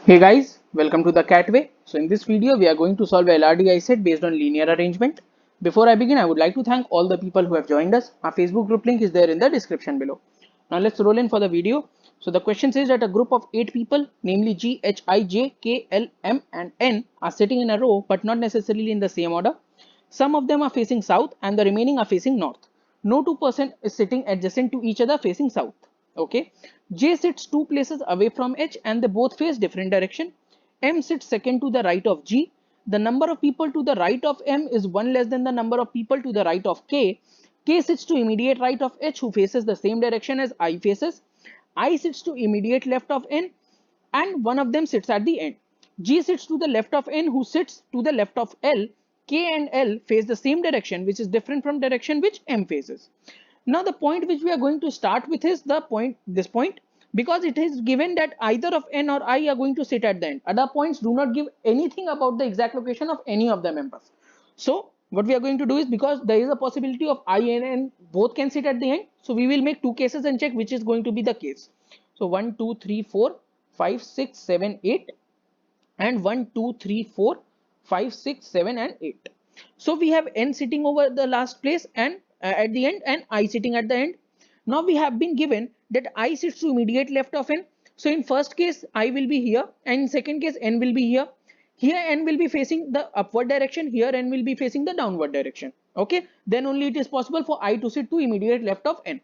Hey guys, welcome to the Catway. So in this video, we are going to solve a LRDI set based on linear arrangement. Before I begin, I would like to thank all the people who have joined us. Our Facebook group link is there in the description below. Now let's roll in for the video. So the question says that a group of 8 people, namely G, H, I, J, K, L, M and N are sitting in a row but not necessarily in the same order. Some of them are facing south and the remaining are facing north. No two-person is sitting adjacent to each other facing south. Okay. J sits two places away from H and they both face different direction. M sits second to the right of G. The number of people to the right of M is one less than the number of people to the right of K. K sits to immediate right of H who faces the same direction as I faces. I sits to immediate left of N and one of them sits at the end. G sits to the left of N who sits to the left of L. K and L face the same direction which is different from direction which M faces. Now the point which we are going to start with is this point, because it is given that either of N or I are going to sit at the end. Other points do not give anything about the exact location of any of the members. So what we are going to do is, because there is a possibility of I and N both can sit at the end, so we will make two cases and check which is going to be the case. So 1, 2, 3, 4, 5, 6, 7, 8 and 1, 2, 3, 4, 5, 6, 7 and 8. So we have N sitting over the last place and at the end and I sitting at the end. Now we have been given that I sits to immediate left of N. So in first case I will be here and in second case N will be here. Here N will be facing the upward direction, here N will be facing the downward direction. Okay, then only it is possible for I to sit to immediate left of N.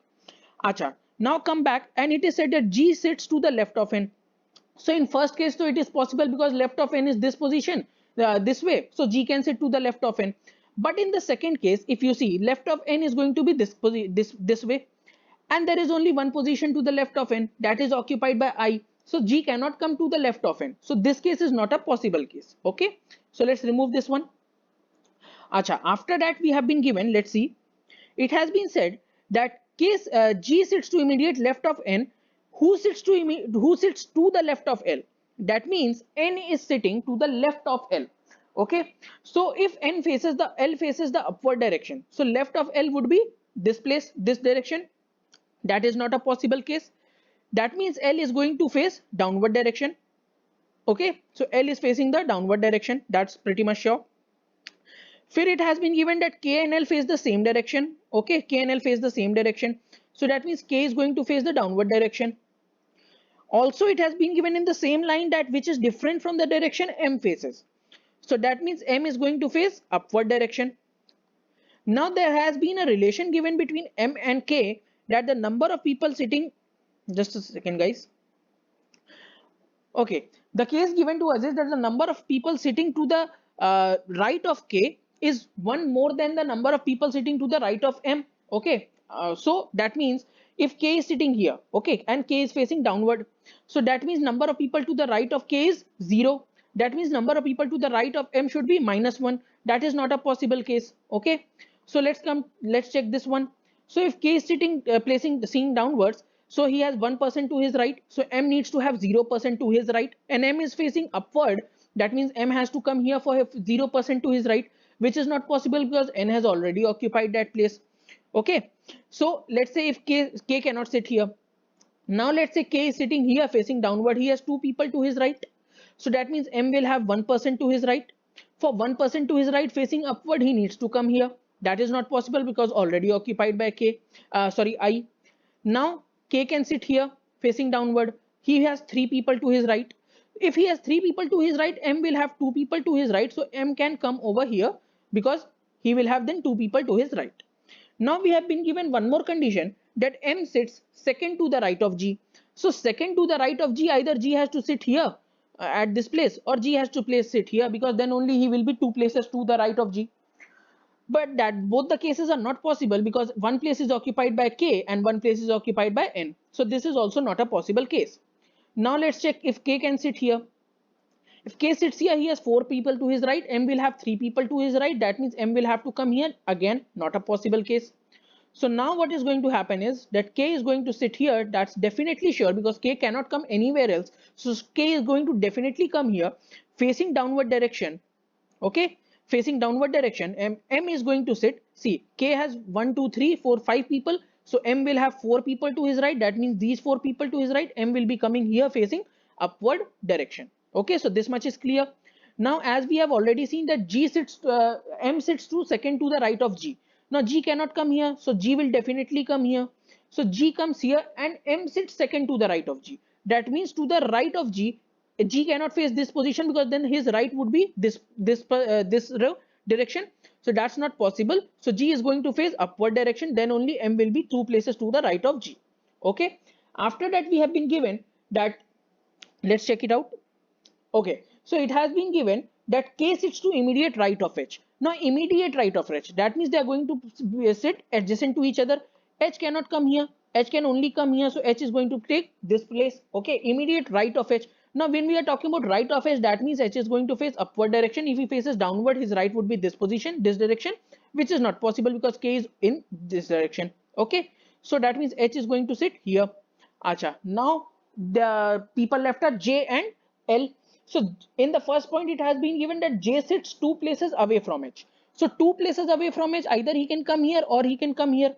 Acha. Now come back and it is said that G sits to the left of N. So in first case, so it is possible because left of N is this position, this way. So G can sit to the left of N. But in the second case, if you see, left of N is going to be this way. And there is only one position to the left of N, that is occupied by I. So G cannot come to the left of N. So this case is not a possible case. Okay. So let's remove this one. Acha, after that we have been given, let's see, it has been said that case G sits to immediate left of N, who sits to the left of L. That means N is sitting to the left of L. Okay, so if N faces the L faces the upward direction, so left of L would be this place, this direction. That is not a possible case. That means L is going to face downward direction. Okay, so L is facing the downward direction. That's pretty much sure. फिर it has been given that K and L face the same direction. Okay, K and L face the same direction. So that means K is going to face the downward direction. Also, it has been given in the same line that which is different from the direction M faces. So that means M is going to face upward direction. Now there has been a relation given between M and K that the number of people sitting, just a second guys. Okay, the case given to us is that the number of people sitting to the right of K is one more than the number of people sitting to the right of M. Okay, so that means if K is sitting here, okay, and K is facing downward, so that means number of people to the right of K is 0. That means number of people to the right of M should be -1. That is not a possible case. Okay, so let's check this one. So if K is sitting seeing downwards, so he has 1% to his right, so M needs to have 0% to his right, and M is facing upward. That means M has to come here for 0% to his right, which is not possible because N has already occupied that place. Okay, so let's say if K cannot sit here. Now let's say K is sitting here facing downward, he has two people to his right, so that means M will have 1% to his right. For 1% to his right facing upward, he needs to come here. That is not possible because already occupied by I. Now K can sit here facing downward. He has three people to his right. If he has three people to his right, M will have two people to his right. So M can come over here because he will have then two people to his right. Now we have been given one more condition that M sits second to the right of G. So second to the right of G, either G has to sit here at this place or G has to sit here, because then only he will be two places to the right of G. But that both the cases are not possible because one place is occupied by K and one place is occupied by N. So this is also not a possible case. Now let's check if K can sit here. If K sits here, he has four people to his right. M will have three people to his right. That means M will have to come here. Again, not a possible case. So now what is going to happen is that K is going to sit here. That's definitely sure because K cannot come anywhere else. So K is going to definitely come here facing downward direction. Okay, facing downward direction. M is going to sit, see, K has 1 2 3 4 5 people, so M will have 4 people to his right. That means these 4 people to his right, M will be coming here facing upward direction. Okay, so this much is clear. Now, as we have already seen that M sits to second to the right of G. Now G cannot come here, so G will definitely come here. So G comes here and M sits second to the right of G. That means to the right of G, G cannot face this position because then his right would be this direction. So that's not possible. So G is going to face upward direction. Then only M will be 2 places to the right of G. Okay. After that, we have been given that. Let's check it out. Okay, so it has been given that K sits to immediate right of H. Now, immediate right of H, that means they are going to sit adjacent to each other. H cannot come here. H can only come here. So H is going to take this place. Okay, immediate right of H. Now, when we are talking about right of H, that means H is going to face upward direction. If he faces downward, his right would be this position, this direction, which is not possible because K is in this direction. Okay, so that means H is going to sit here. Acha. Now, the people left are J and L. So in the first point, it has been given that J sits 2 places away from H. So 2 places away from H, either he can come here or he can come here.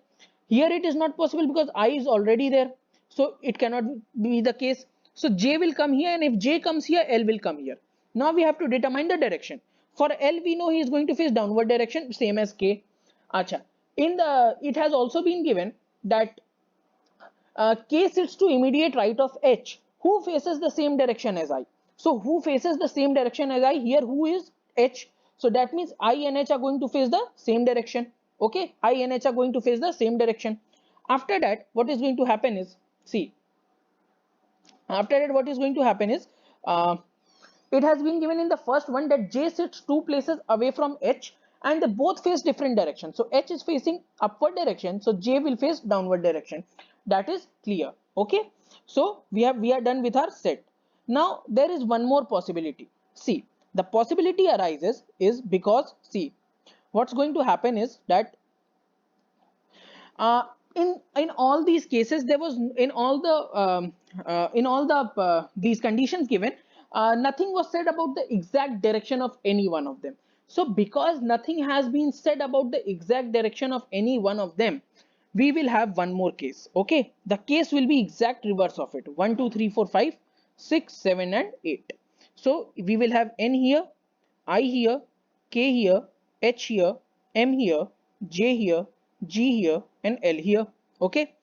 Here it is not possible because I is already there. So it cannot be the case. So J will come here, and if J comes here, L will come here. Now we have to determine the direction. For L, we know he is going to face downward direction, same as K. Acha. It has also been given that K sits to immediate right of H. Who faces the same direction as I? So who faces the same direction as I? Here who is H? So that means I and H are going to face the same direction. Okay, I and H are going to face the same direction. After that, what is going to happen is, see, after that what is going to happen is, uh, it has been given in the first one that J sits 2 places away from H and they both face different directions. So H is facing upward direction, so J will face downward direction. That is clear. Okay, so we are done with our set. Now there is one more possibility. See, the possibility arises is because, see, what's going to happen is that in all these cases, there was in all the these conditions given, nothing was said about the exact direction of any one of them. So because nothing has been said about the exact direction of any one of them, we will have one more case. Okay, the case will be exact reverse of it. 1 2 3 4 5 6 7 and 8. So we will have N here, I here, K here, H here, M here, J here, G here and L here. Okay.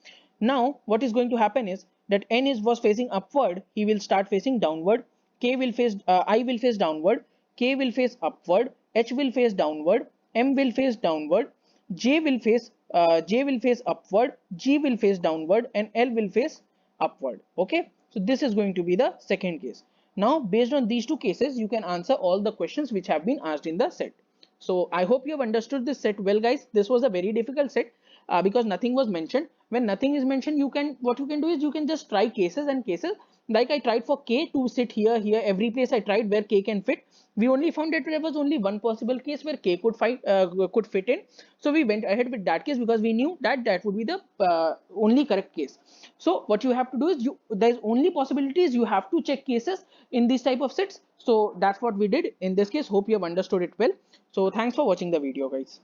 Now what is going to happen is that N was facing upward, he will start facing downward. K will face I will face downward, K will face upward, H will face downward, M will face downward, J will face upward, G will face downward and L will face upward. Okay, so this is going to be the second case. Now based on these two cases, you can answer all the questions which have been asked in the set. So I hope you have understood this set well, guys. This was a very difficult set because nothing was mentioned. When nothing is mentioned, what you can do is you can just try cases and cases. Like I tried for K to sit here, every place I tried where K can fit. We only found that there was only one possible case where K could fit in. So we went ahead with that case because we knew that that would be the only correct case. So what you have to do is there's only possibilities. You have to check cases in these type of sets. So that's what we did in this case. Hope you have understood it well. So thanks for watching the video, guys.